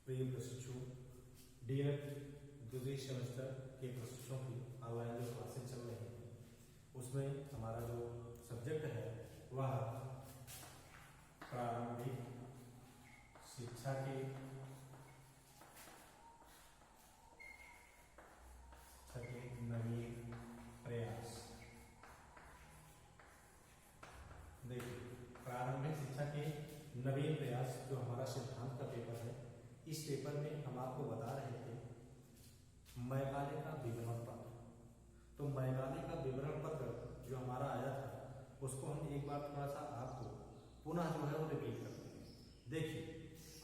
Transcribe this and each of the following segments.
प्रिय प्रशिक्षु, डीएड द्वितीय सेमेस्टर के प्रशिक्षुओं की ऑनलाइन जो क्लासेस चल रही हैं उसमें हमारा जो सब्जेक्ट है वह प्रारंभिक शिक्षा के नवीन प्रयास। देखिए, प्रारंभिक शिक्षा के नवीन प्रयास जो हमारा सिद्धांत का पेपर है, इस पेपर में हम आपको बता रहे थे मैकाले का विवरण पत्र। तो मैकाले का विवरण पत्र जो हमारा आया था उसको हम एक बार थोड़ा सा आपको पुनः जो है वो रिपीट करते हैं। देखिए,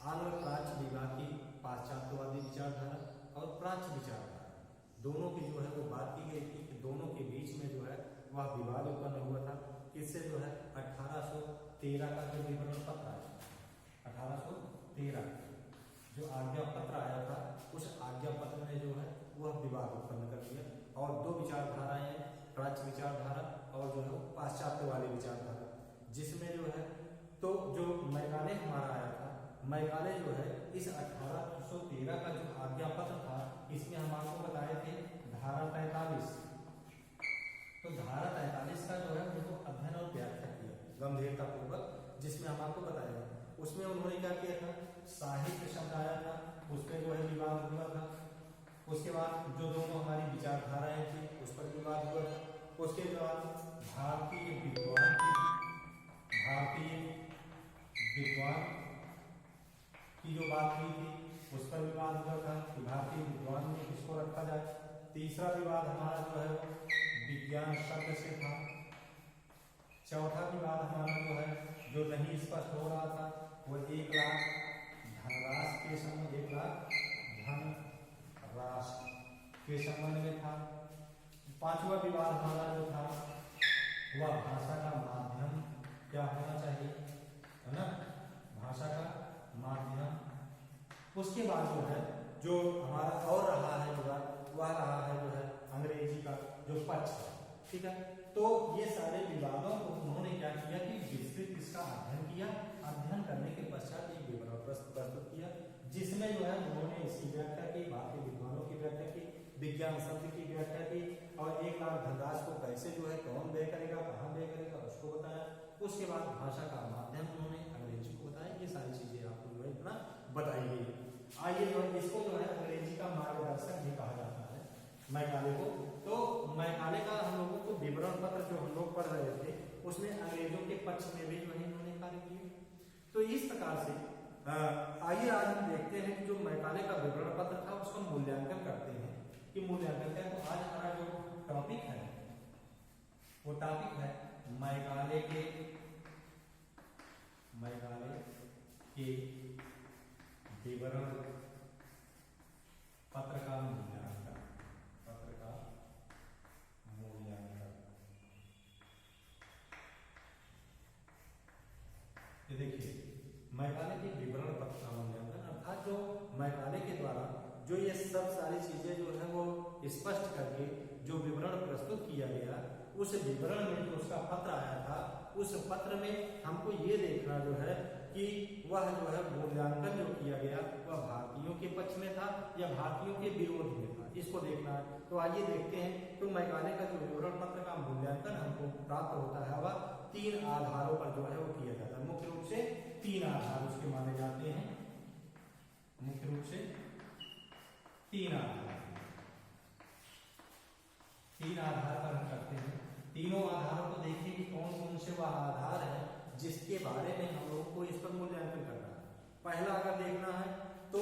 आंध्र प्राच्य विभाग की पाश्चात्यवादी विचारधारा और प्राच्य विचारधारा दोनों की जो है वो बात की गई थी कि दोनों के बीच में जो है वह विवाद उत्पन्न हुआ था। इससे जो है 1813 का जो विवरण पत्र आया, 1813 जो आज्ञा पत्र आया था, उस आज्ञा पत्र ने जो है वह विवाद उत्पन्न कर दिया और दो विचारधाराएं, प्राच्य विचारधारा और जो है पाश्चात्य वाली विचारधारा, जिसमें जो है तो जो मैकाले हमारा आया था, मैकाले जो है इस 1813 का जो आज्ञा पत्र था, इसमें हम आपको बताए थे धारा 43। तो धारा 43 का जो है उनको अध्ययन और व्याख्या किया गंभीरता पूर्वक, जिसमें हम आपको बताया उसमें उन्होंने क्या किया था, साहित्य शब्द आया था, उस पर जो है विवाद हुआ था। उसके बाद जो दोनों हमारी विचारधाराएं थी उस पर विवाद हुआ था। उसके बाद भारतीय विद्वान की जो बात हुई थी उस पर विवाद हुआ था कि भारतीय विद्वान में किसको रखा जाए। तीसरा विवाद हमारा जो है विज्ञान शब्द से था। चौथा विवाद हमारा जो है जो नहीं स्पष्ट हो रहा था वो 1 लाख धनराशि के संबंध 1 लाख धनराशि के संबंध में था। पांचवा विवाद हमारा जो था वह भाषा का माध्यम क्या होना चाहिए, है ना, भाषा का माध्यम। उसके बाद जो है जो हमारा और रहा है विवाद, वह रहा है जो है अंग्रेजी का जो पक्ष है, ठीक है। तो ये सारे विवादों को उन्होंने क्या किया कि विस्तृत इसका अध्ययन किया। अध्ययन करने के पश्चात एक विवरण प्रस्तुत किया, जिसमें जो है उन्होंने इसकी व्याख्या की, भारतीय विद्वानों की व्याख्या की, विज्ञान शब्द की व्याख्या की और 1 लाख धनराशि को कैसे जो है कौन व्यय करेगा, कहाँ व्यय करेगा उसको बताया। उसके बाद भाषा का माध्यम उन्होंने अंग्रेजी को बताया। ये सारी चीजें आपको जो है इतना बताई गई। आइए जो है इसको जो है अंग्रेजी का मार्गदर्शक भी कहा जाता है मैकाले को। तो मैकाले का हम लोगों को विवरण पत्र जो हम लोग पढ़ रहे थे उसमें अंग्रेजों के पक्ष में भी जो है इन्होंने कार्य किए। तो इस प्रकार से आइए आज हम देखते हैं कि जो मैकाले का विवरण पत्र था उसका मूल्यांकन करते हैं कि मूल्यांकन क्या। तो आज हमारा जो टॉपिक है वो टॉपिक है मैकाले के विवरण पत्र का मूल्यांकन। ये देखिए, मैकाले के विवरण पत्र का मूल्यांकन अर्थात जो मैकाले के द्वारा जो ये सब सारी चीजें जो है वो स्पष्ट करके जो विवरण प्रस्तुत किया गया, उस विवरण में जो उसका पत्र आया था, उस पत्र में हमको ये देखना जो है कि वह जो है मूल्यांकन जो किया गया वह भारतीयों के पक्ष में था या भारतीयों के विरोध में था, इसको देखना है। तो आइए देखते हैं। तो मैकाले का जो विवरण पत्र का मूल्यांकन हमको प्राप्त होता है वह 3 आधारों पर जो है वो किया जाता है। मुख्य रूप से 3 आधार उसके माने जाते हैं। मुख्य रूप से 3 आधार पर हम करते हैं। तीनों आधारों को देखिए कि कौन कौन से वह आधार है जिसके बारे में हम लोगों को इस पर मूल्यांकन करना है। पहला अगर देखना है तो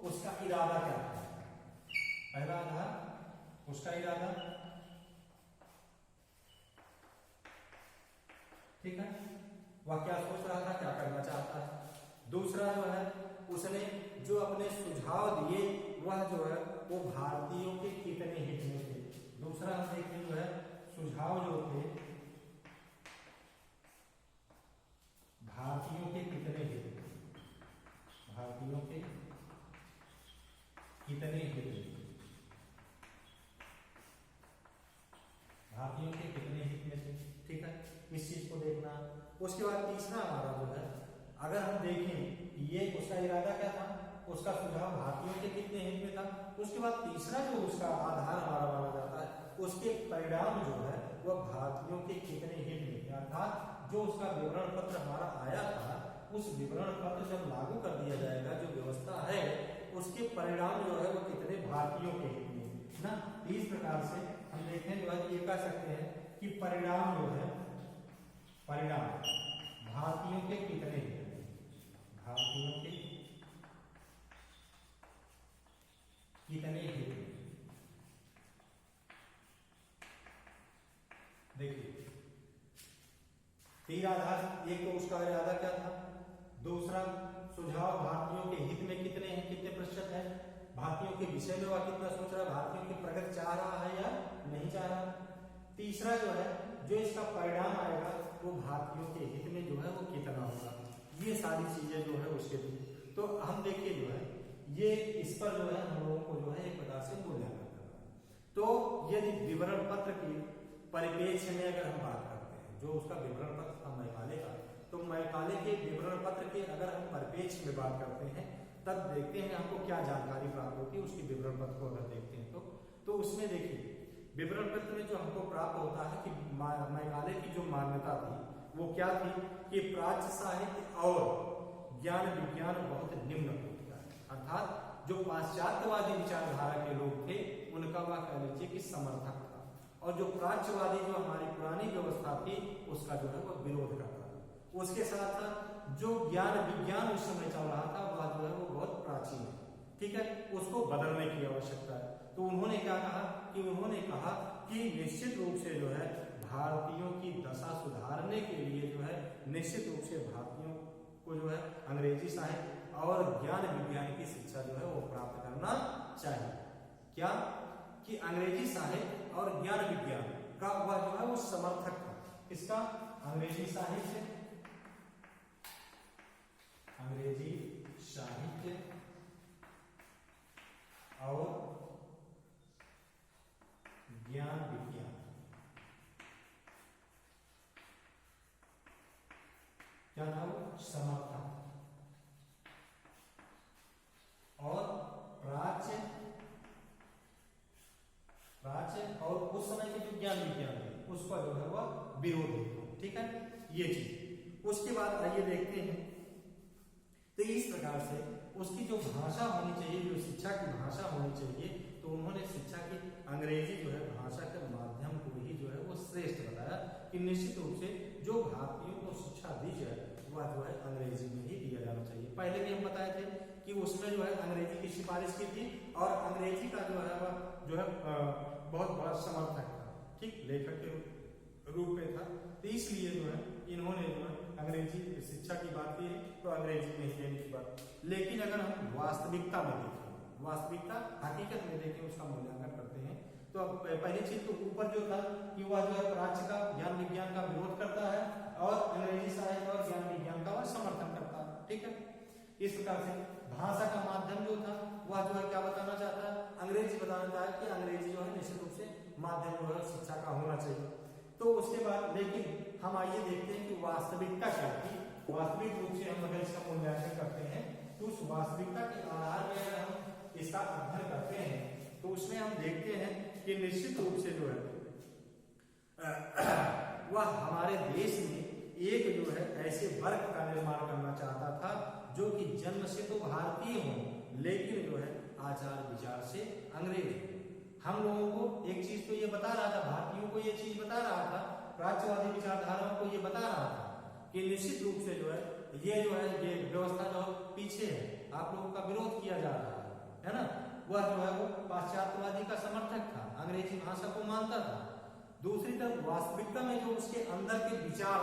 उसका इरादा क्या है। पहला आधार उसका इरादा, ठीक है, वह क्या सोच रहा था, क्या करना चाहता है। दूसरा जो है उसने जो अपने सुझाव दिए वह जो है वो भारतीयों के कितने हित में थे। दूसरा हम देखते जो है सुझाव जो थे भारतीयों के कितने हित में, भारतीयों के कितने हित में, भारतीयों के कितने हित में थे, ठीक है, इस चीज को देखना। उसके बाद तीसरा हमारा जो है अगर हम देखें ये उसका इरादा क्या था, उसका सुझाव भारतीयों के कितने हित में था। उसके बाद तीसरा जो उसका आधार हमारा माना जाता है, उसके परिणाम जो है वह भारतीयों के कितने हित में थे, अर्थात जो उसका विवरण पत्र हमारा आया था, उस विवरण पत्र जब लागू कर दिया जाएगा, जो व्यवस्था है उसके परिणाम जो है वो कितने भारतीयों के हित में ना। इस प्रकार से हम देखें जो है ये कह सकते हैं कि परिणाम जो है, परिणाम भारतीयों के कितने हित में, भारतीयों के कितने हित में। देखिए तीन आधार, एक तो उसका इरादा क्या था, दूसरा सुझाव भारतीयों के हित में कितने हैं, कितने प्रतिशत है, भारतीयों के विषय में वह कितना सोच रहा है, भारतीयों की प्रगति चाह रहा है या नहीं चाह रहा। तीसरा जो है जो इसका परिणाम आएगा वो भारतीयों के हित में जो है वो कितना होगा। ये सारी चीजें जो है उसके लिए तो हम देखिए जो है ये इस पर जो है हम लोगों को जो है एक प्रकार से मूल्यांकन करना है। तो यदि विवरण पत्र की परिप्रेक्ष्य में अगर हम बात करते हैं, जो उसका विवरण पत्र था मैकाले का, तो मैकाले के विवरण पत्र के अगर हम परिप्रेक्ष्य में बात करते हैं तब देखते हैं हमको क्या जानकारी प्राप्त होती है उसकी विवरण पत्र को अगर देखते हैं तो उसमें देखिए विवरण पत्र में जो हमको प्राप्त होता है कि मैकाले की जो मान्यता थी वो क्या थी कि प्राच्य साहित्य और ज्ञान विज्ञान बहुत निम्न कोटि का है, अर्थात जो पाश्चात्यवादी विचारधारा के लोग थे उनका वह कह लीजिए कि समर्थक था, और जो प्राच्यवादी जो हमारी पुरानी व्यवस्था थी उसका जो है वह विरोध करता था। उसके साथ साथ जो ज्ञान विज्ञान उस समय चल रहा था वह जो है वो बहुत प्राचीन है, ठीक है, उसको बदलने की आवश्यकता है। तो उन्होंने क्या कहा कि उन्होंने कहा कि निश्चित रूप से जो है भारतीयों की दशा सुधारने के लिए जो है निश्चित रूप से भारतीयों को जो है अंग्रेजी साहित्य और ज्ञान विज्ञान की शिक्षा जो है वो प्राप्त करना चाहिए। क्या कि अंग्रेजी साहित्य और ज्ञान विज्ञान का वह जो है वो समर्थक था। इसका अंग्रेजी साहित्य, अंग्रेजी साहित्य और ज्ञान विज्ञान क्या था वो समर्थक, और प्राच्य और उस समय के जो ज्ञान विज्ञान है उसका जो है वह विरोधी, ठीक है, ये चीज। उसके बाद आइए देखते हैं तो इस प्रकार से उसकी जो भाषा होनी चाहिए, जो शिक्षा की भाषा होनी चाहिए, तो उन्होंने शिक्षा की अंग्रेजी जो है भाषा के माध्यम को ही जो है वो श्रेष्ठ बताया कि निश्चित रूप से जो भारतीयों को शिक्षा दी जाए वह जो है अंग्रेजी में ही दिया जाना चाहिए। पहले भी हम बताए थे कि उसमें जो है अंग्रेजी की सिफारिश की थी और अंग्रेजी का जो है वह जो है बहुत बड़ा समर्थक था, ठीक, लेखक के रूप में था। तो इसलिए जो है इन्होंने जो है अंग्रेजी शिक्षा की बात की तो अंग्रेजी में देने की बात। लेकिन अगर हम वास्तविकता में देखें, वास्तविकता हकीकत में देखें, उसका मूल्यांकन करते हैं, तो पहली चीज तो ऊपर जो था कि वह जो है प्राच्य का ज्ञान विज्ञान का विरोध करता है और अंग्रेजी साहित्य और ज्ञान विज्ञान का वह समर्थन करता है, ठीक है। इस प्रकार से भाषा का माध्यम जो था वह जो है क्या बताना चाहता है, अंग्रेजी बताना चाहता है कि अंग्रेजी जो है निश्चित रूप से माध्यम जो है शिक्षा का होना चाहिए। तो उसके बाद लेकिन हम आइए देखते हैं कि वास्तविकता क्या थी। वास्तविक रूप से हम अगर इसका मूल्यांकन करते हैं तो उस वास्तविकता के आधार पर अगर हम इसका अध्ययन करते हैं तो उसमें हम देखते हैं कि निश्चित रूप से जो है वह हमारे देश में एक जो है ऐसे वर्ग का निर्माण करना चाहता था जो कि जन्म से तो भारतीय हो लेकिन जो है आचार विचार से अंग्रेज। हम लोगों को एक चीज तो ये बता रहा था, भारतीयों को ये चीज बता रहा था, प्राच्यवादी विचारधाराओं को ये बता रहा था कि निश्चित रूप से जो है ये व्यवस्था जो पीछे है, आप लोगों का विरोध किया जा रहा है ना। वह जो है वो पाश्चात्यवादी का समर्थक था, अंग्रेजी भाषा को मानता था। दूसरी तरफ वास्तविकता में जो उसके अंदर के विचार,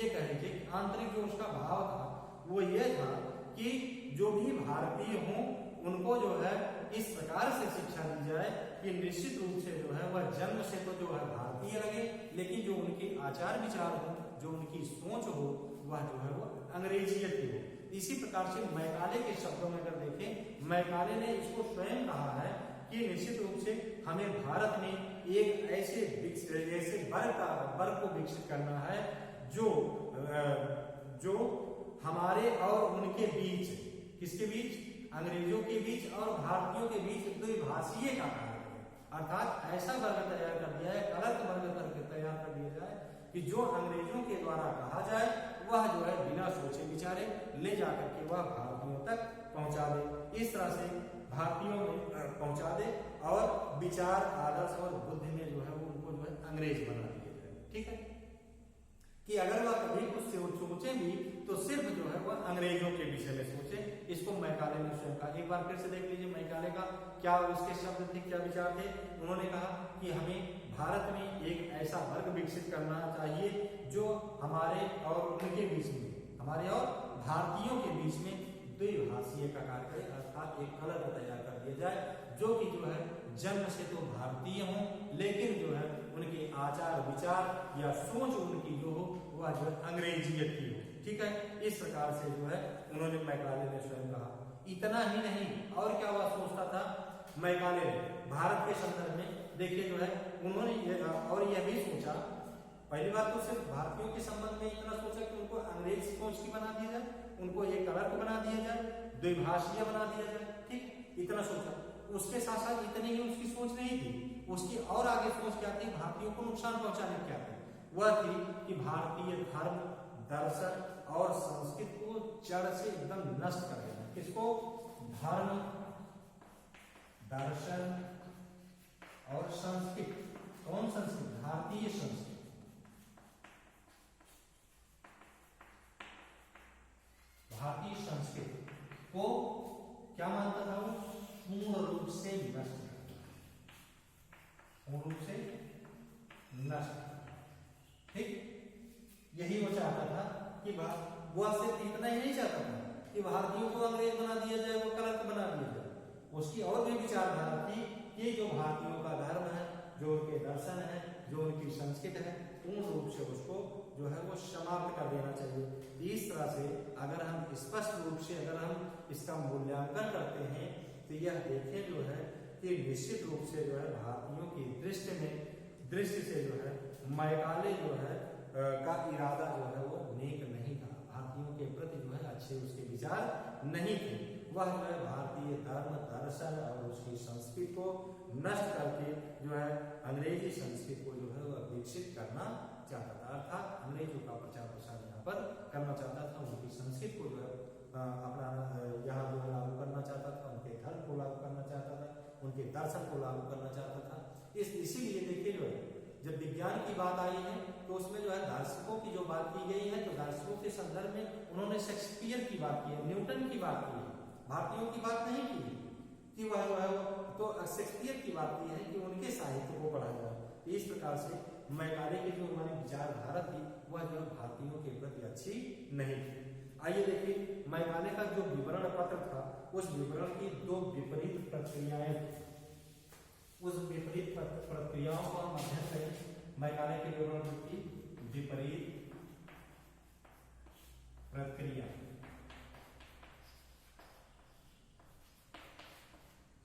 ये कह लीजिए आंतरिक जो उसका भाव था वो ये था कि जो भी भारतीय हों उनको जो है इस प्रकार से शिक्षा दी जाए कि निश्चित रूप से जो है वह जन्म से तो जो है भारतीय लगे लेकिन जो उनके आचार विचार हो, जो उनकी सोच हो, वह जो है वो अंग्रेजियत की हो। इसी प्रकार से मैकाले के शब्दों में अगर देखें, मैकाले ने इसको स्वयं कहा है कि निश्चित रूप से हमें भारत में एक ऐसे वर्ग को विकसित करना है जो हमारे और उनके बीच, किसके बीच, अंग्रेजों के बीच और भारतीयों के बीच द्विभाषीय का कार्य है, अर्थात ऐसा वर्ग तैयार कर दिया है, अलग वर्ग करके तैयार कर दिया जाए कि जो अंग्रेजों के द्वारा कहा जाए वह जो है बिना सोचे विचारे ले जाकर के वह भारतीयों तक पहुंचा दे, इस तरह से भारतीयों में पहुंचा दे और विचार आदर्श और बुद्धि में जो है उनको जो है अंग्रेज बना दिया जाए। ठीक है कि अगर वह कभी कुछ सोचे भी तो सिर्फ जो है वह अंग्रेजों के विषय में सोचे। इसको मैकाले ने स्वयं कहा। एक बार फिर से देख लीजिए मैकाले का क्या उसके शब्द थे, क्या विचार थे। उन्होंने कहा कि हमें भारत में एक ऐसा वर्ग विकसित करना चाहिए जो हमारे और उनके बीच में, हमारे और भारतीयों के बीच में द्विभाषीय का कार्य करे, अर्थात एक अलग तैयार कर दिया जाए जो कि जो है जन्म से तो भारतीय हों लेकिन जो है उनके आचार विचार या सोच उनकी जो हो वह जो है अंग्रेजियत की हो। ठीक है, इस प्रकार से जो है उन्होंने मैकाले ने स्वयं कहा। इतना ही नहीं और क्या वह सोचता था मैकाले ने भारत के संदर्भ में, देखिए जो है उन्होंने और यह भी सोचा, पहली बात तो सिर्फ भारतीयों के संबंध में इतना सोचा कि उनको अंग्रेज सोच की बना दिया जाए, उनको एक अलग बना दिया जाए, द्विभाषीय बना दिया जाए। ठीक, इतना सोचा। उसके साथ साथ इतनी ही उसकी सोच नहीं थी, उसकी और आगे सोच क्या थी, भारतीयों को नुकसान पहुंचाने की क्या थी, वह थी कि भारतीय धर्म, दर्शन और संस्कृति को जड़ से एकदम नष्ट कर देना। किसको? धर्म, दर्शन और संस्कृति। कौन संस्कृति? भारतीय संस्कृति। भारतीय संस्कृति को क्या मानता था वो? पूर्ण रूप से नष्ट, पूर्ण रूप से नष्ट। ठीक, यही वो चाहता था कि वह सिर्फ इतना ही नहीं चाहता था कि भारतीयों को अंग्रेज बना दिया जाए, वो कलंक बना दिया जाए। उसकी और भी विचारधारा थी कि जो भारतीयों का धर्म है, जो उनके दर्शन है, जो उनकी संस्कृति है, पूर्ण रूप से उसको जो है वो समाप्त कर देना चाहिए। इस तरह से अगर हम स्पष्ट रूप से अगर हम इसका मूल्यांकन करते हैं तो यह देखें जो है कि निश्चित रूप से जो है भारतीयों की दृष्टि से जो है मैकाले जो है का इरादा जो है वो नेक नहीं था, भारतीयों के प्रति जो है अच्छे उसके विचार नहीं थे। वह जो है भारतीय धर्म, दर्शन और उसकी संस्कृति को नष्ट करके जो है अंग्रेजी संस्कृति को जो है वह विकसित करना चाहता था, अर्थात अंग्रेजों का प्रचार प्रसार यहाँ पर करना चाहता था, उनकी संस्कृति को जो है अपना यहाँ जो है लागू करना चाहता था, उनके धर्म को लागू करना चाहता था, उनके दर्शन को लागू करना चाहता था। इसीलिए देखिए जो है जब विज्ञान की बात आई है तो उसमें जो है दार्शनिकों की जो बात की गई है तो दार्शनिकों के संदर्भ में उन्होंने शेक्सपियर की बात की है, न्यूटन की बात की है, भारतीयों की बात नहीं की कि वह जो है तो शेक्सपियर की बात की है कि उनके साहित्य को पढ़ा जाए। इस प्रकार से मैकाले की जो हमारी विचारधारा थी वह जो भारतीयों के प्रति अच्छी नहीं थी। आइए देखिए मैकाले का जो विवरण पत्र था उस विवरण की दो विपरीत प्रक्रियाएं, उस विपरीत प्रक्रियाओं को हम अध्ययन करें। मैकाले के विवरण की विपरीत प्रक्रिया,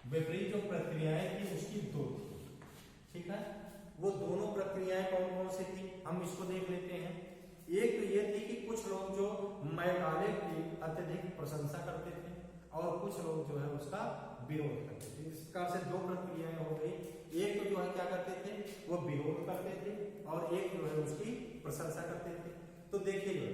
विपरीत जो प्रक्रियाएं थी उसकी दो थी। ठीक है, वो दोनों प्रक्रियाएं कौन कौन सी थी हम इसको देख लेते हैं। एक तो ये थी कि कुछ लोग जो मैकाले की अत्यधिक प्रशंसा करते थे और कुछ लोग जो है उसका विरोध करते थे। इस प्रकार से दो प्रक्रियाएं हो गई। एक तो जो है क्या करते थे वो विरोध करते थे और एक जो है उसकी प्रशंसा करते थे। तो देखिए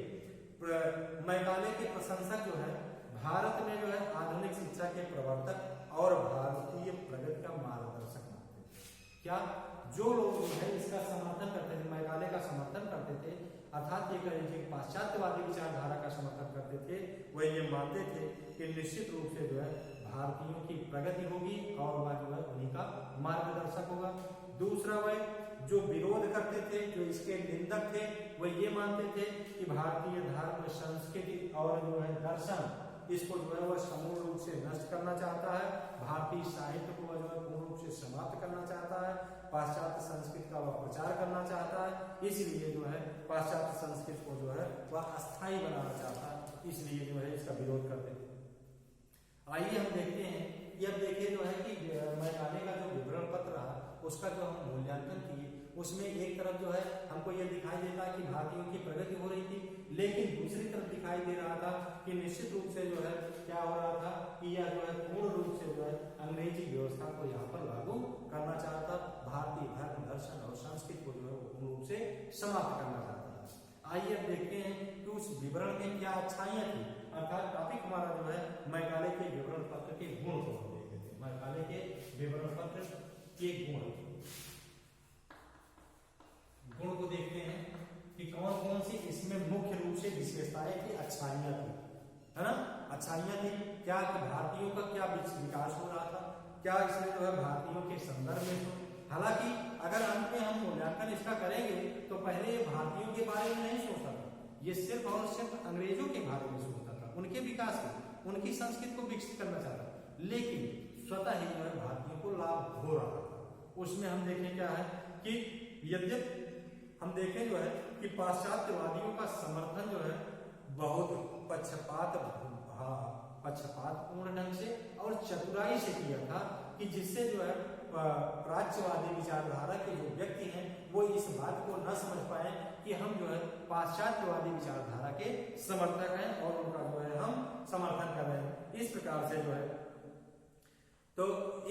मैकाले के प्रशंसक जो है भारत में जो है आधुनिक शिक्षा के प्रवर्तक और भारतीय प्रगति का मार्गदर्शक मानते थे। क्या जो लोग जो है इसका समर्थन करते थे, मैकाले का समर्थन करते थे, अर्थात ये कहें पाश्चात्यवादी विचारधारा का समर्थन करते थे, वह ये मानते थे कि निश्चित रूप से जो है भारतीयों की प्रगति होगी और वह जो है उन्हीं का मार्गदर्शक होगा। दूसरा वह जो विरोध करते थे, जो इसके निंदक थे, वह ये मानते थे कि भारतीय धर्म, संस्कृति और जो है दर्शन इसको जो है वह समूल रूप से नष्ट करना चाहता है, भारतीय साहित्य को जो है पूर्ण रूप से समाप्त करना चाहता है, पाश्चात्य संस्कृति का वह प्रचार करना चाहता है, इसलिए जो है पाश्चात्य संस्कृति को जो है वह अस्थायी बनाना चाहता है, इसलिए जो है इसका विरोध करते थे। आइए हम देखते हैं कि अब देखिए जो है कि मैकाले का जो विवरण पत्र रहा उसका जो हम मूल्यांकन किए उसमें एक तरफ जो है हमको यह दिखाई देता कि भारतीयों की प्रगति हो रही थी, लेकिन दूसरी तरफ दिखाई दे रहा था कि निश्चित रूप से जो है क्या हो रहा था कि यह जो है अंग्रेजी व्यवस्था को यहाँ पर लागू करना चाहता, भारतीय धर्म, दर्शन और संस्कृति को जो है वो पूर्ण रूप से समाप्त करना चाहता था। आइए अब देखते हैं कि उस विवरण में क्या अच्छाइयां थी, अर्थात टॉपिक हमारा जो है मैकाले के विवरण पत्र के गुण को हम देख लेते हैं। मैकाले के विवरण पत्र के गुण को देखते हैं कि कौन कौन सी इसमें मुख्य रूप से विशेषताएं की अच्छाइयां थी, है ना। अच्छाइयां थी क्या कि भारतीयों का क्या विकास हो रहा था, क्या इसमें जो है भारतीयों के संदर्भ में। हालांकि अगर अंत में हम मूल्यांकन इसका करेंगे तो पहले ये भारतीयों के बारे में नहीं सोचता था, ये सिर्फ और सिर्फ अंग्रेजों के बारे में सोचता था, उनके विकास को, उनकी संस्कृति को विकसित करना चाहता था। लेकिन स्वतः ही जो है भारतीयों को लाभ हो रहा था। उसमें हम देखें क्या है कि यद्यप हम देखें जो है कि पाश्चात्यवादियों का समर्थन जो है बहुत पक्षपातपूर्ण ढंग से और चतुराई से किया था, कि जिससे जो है प्राच्यवादी विचारधारा के जो व्यक्ति हैं वो इस बात को न समझ पाए कि हम जो है पाश्चात्यवादी विचारधारा के समर्थक हैं और उनका जो है हम समर्थन कर रहे हैं। इस प्रकार से जो है तो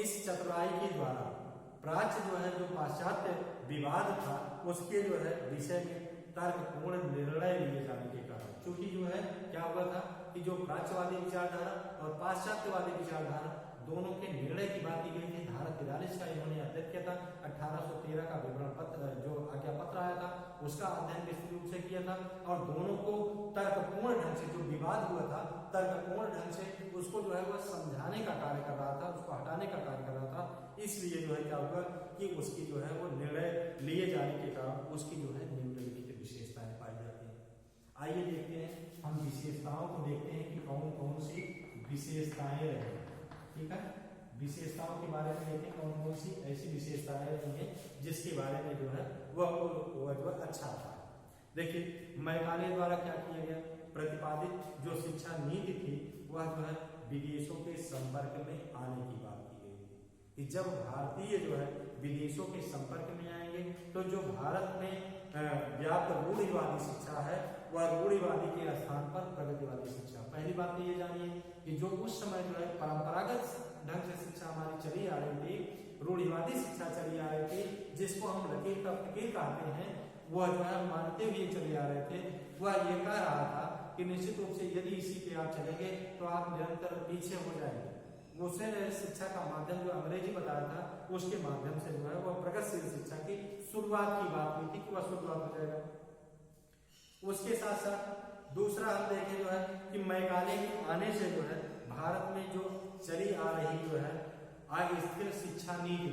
इस चतुराई के द्वारा प्राच्य जो है जो पाश्चात्य विवाद था उसके जो है विषय में तर्कपूर्ण निर्णय लिए जाने के कारण, क्योंकि जो है क्या हुआ था कि जो प्राच्यवादी विचारधारा और पाश्चात्यवादी विचारधारा दोनों के निर्णय की बात की गई थी। धारा 43 का इन्होंने अध्ययन किया था। 1813 का विवरण पत्र जो आज्ञा पत्र आया था उसका अध्ययन विस्तृत रूप से किया था और दोनों को तर्कपूर्ण ढंग से जो विवाद हुआ था तर्कपूर्ण ढंग से उसको जो है वह समझाने का कार्य कर रहा था, उसको हटाने का कार्य कर रहा था। इसलिए जो है क्या हुआ कि उसकी जो है वो निर्णय लिए जाने के कारण उसकी जो है निम्नलिखित विशेषताएं पाई जाती हैं। आइए देखते हैं, हम विशेषताओं को देखते हैं कि कौन कौन सी विशेषताएं रही। ठीक है, विशेषताओं के बारे में देखें कौन कौन सी ऐसी विशेषताएं रही हैं जिसके बारे में जो है वह अच्छा था। देखिए मैकाले द्वारा क्या किया गया, प्रतिपादित जो शिक्षा नीति थी वह जो है विदेशों के संपर्क में आने की बात की गई थी कि जब भारतीय जो है विदेशों के संपर्क में आएंगे तो जो भारत में व्याप्त रूढ़िवादी शिक्षा है वह रूढ़िवादी के स्थान पर प्रगतिवादी शिक्षा। पहली बात तो ये जानिए कि जो उस समय जो है परंपरागत ढंग से शिक्षा हमारी चली आ रही थी, रूढ़िवादी शिक्षा चली आ रही थी, जिसको हम लकीर का फकीर कहते हैं, वह जो है मानते हुए चले आ रहे थे। वह ये कह रहा था कि निश्चित रूप से यदि इसी पे आप चलेंगे तो आप निरंतर पीछे हो जाएंगे। उसने शिक्षा का माध्यम जो अंग्रेजी बताया था उसके माध्यम से जो है वह प्रगतिशील शिक्षा की शुरुआत की बात हुई थी कि वह शुरुआत हो जाएगा। उसके साथ साथ दूसरा हम देखें जो है कि मैकाले के आने से जो है भारत में जो चली आ रही जो है अस्थिर शिक्षा नीति,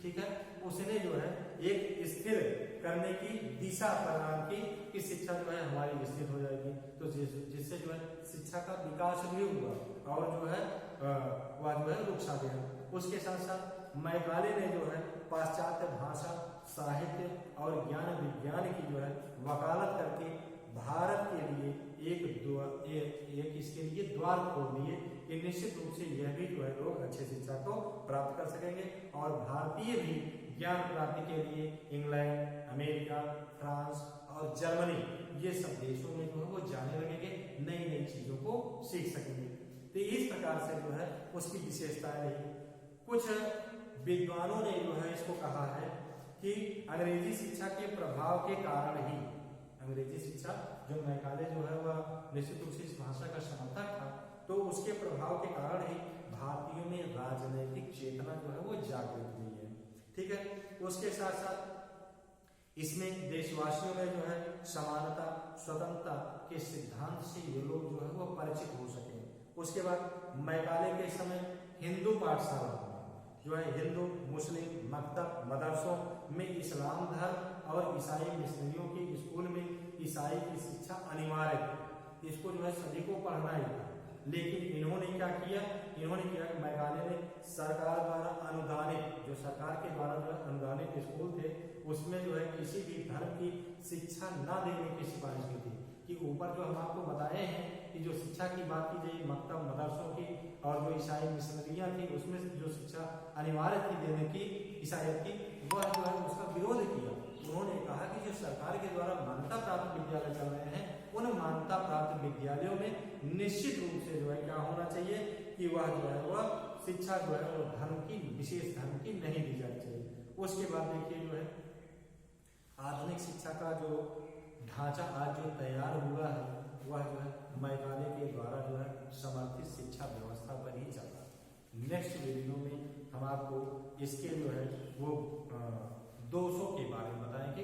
ठीक है, उसने जो है एक स्थिर करने की दिशा प्रदान की कि शिक्षा जो है हमारी स्थिर हो जाएगी, तो जिससे जो है शिक्षा का विकास भी हुआ और जो है वह जो है रुक गया। उसके साथ साथ मैकाले ने जो है पाश्चात्य भाषा, साहित्य और ज्ञान विज्ञान की जो है वकालत करके भारत के लिए एक इसके लिए द्वार खोल दिए कि निश्चित रूप से यह भी जो है लोग अच्छी शिक्षा को प्राप्त कर सकेंगे और भारतीय भी ज्ञान प्राप्ति के लिए इंग्लैंड, अमेरिका, फ्रांस और जर्मनी ये सब देशों में जो है वो जाने लगेंगे, नई नई चीजों को सीख सकेंगे। तो इस प्रकार से जो है उसकी विशेषताएं रही। कुछ विद्वानों ने जो है इसको कहा है कि अंग्रेजी शिक्षा के प्रभाव के कारण ही, अंग्रेजी शिक्षा जो मैकाले जो है वह निश्चित रूप से इस भाषा का समर्थक था, तो उसके प्रभाव के कारण ही भारतीयों में राजनैतिक चेतना जो है वो जागृत हुई है। ठीक है, उसके साथ साथ इसमें देशवासियों में जो है समानता, स्वतंत्रता के सिद्धांत से ये लोग जो है वो परिचित हो सके। उसके बाद मैकाले के समय हिंदू पाठशाला जो है हिंदू मुस्लिम मकतब मदरसों में इस्लाम धर्म और ईसाई मिशनरियों के स्कूल में ईसाई की शिक्षा अनिवार्य थी, इसको जो है सभी को पढ़ना ही था। लेकिन इन्होंने क्या किया, मैकाले ने सरकार द्वारा अनुदानित, जो सरकार के द्वारा जो है अनुदानित स्कूल थे उसमें जो है किसी भी धर्म की शिक्षा न देने की सिफारिश की थी। कि ऊपर जो हम आपको बताए हैं कि जो शिक्षा की बात की जाए मकतब मदरसों की और जो ईसाई मिशनरियां थी उसमें जो शिक्षा अनिवार्य थी देने की ईसाइयत की, वह जो है उसका विरोध किया। उन्होंने कहा कि जो सरकार के द्वारा मान्यता प्राप्त विद्यालय चल रहे हैं उन मान्यता प्राप्त विद्यालयों में निश्चित रूप से जो है क्या होना चाहिए कि वह जो है वह शिक्षा जो है वो धर्म की, विशेष धर्म की नहीं दी जानी चाहिए। उसके बाद देखिए जो है आधुनिक शिक्षा का जो ढांचा आज जो तैयार हुआ है वह जो है मैकाले के द्वारा जो है समर्थित शिक्षा व्यवस्था पर ही चल रहा है। नेक्स्ट वीडियो में हम आपको इसके जो है वो दोषों के बारे में बताएंगे।